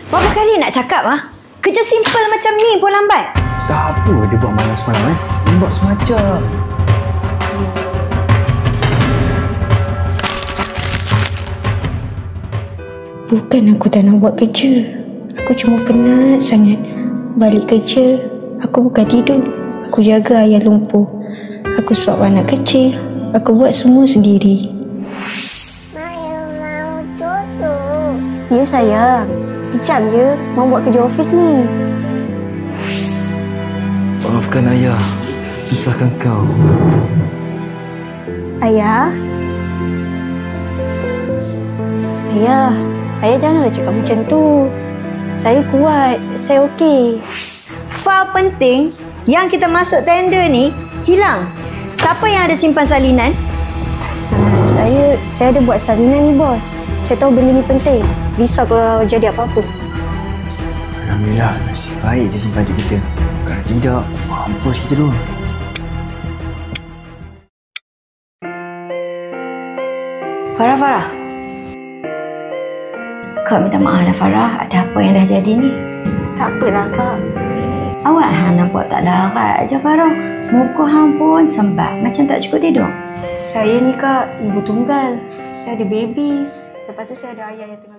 Berapa kali nak cakap kerja simple macam ni pun lambat. Tak apa dia buat malam semalam Dia buat semacam. Bukan aku tak nak buat kerja. Aku cuma penat sangat. Balik kerja, aku bukan tidur. Aku jaga ayah lumpuh. Aku suap anak kecil. Aku buat semua sendiri. Maya mau susu. Ya sayang. Kejap je. Mau buat kerja ofis ni. Maafkan ayah. Susahkan kau. Ayah? Ayah. Ayah janganlah cakap macam tu. Saya kuat. Saya okey. Fail penting yang kita masuk tender ni hilang. Siapa yang ada simpan salinan? Saya ada buat salinan ni, bos. Saya tahu benda ni penting. Risau kalau jadi apa-apa. Alhamdulillah, nasib baik dia simpan duit kita. Kalau tidak, mampus kita dulu. Farah. Kak minta maaf lah Farah atas apa yang dah jadi ni. Tak apalah, Kak. Awak nampak tak larat je Farah. Muka hang pun sembab macam tak cukup tidur. Saya ni, Kak, ibu tunggal. Saya ada baby. Lepas tu saya ada ayah yang tengah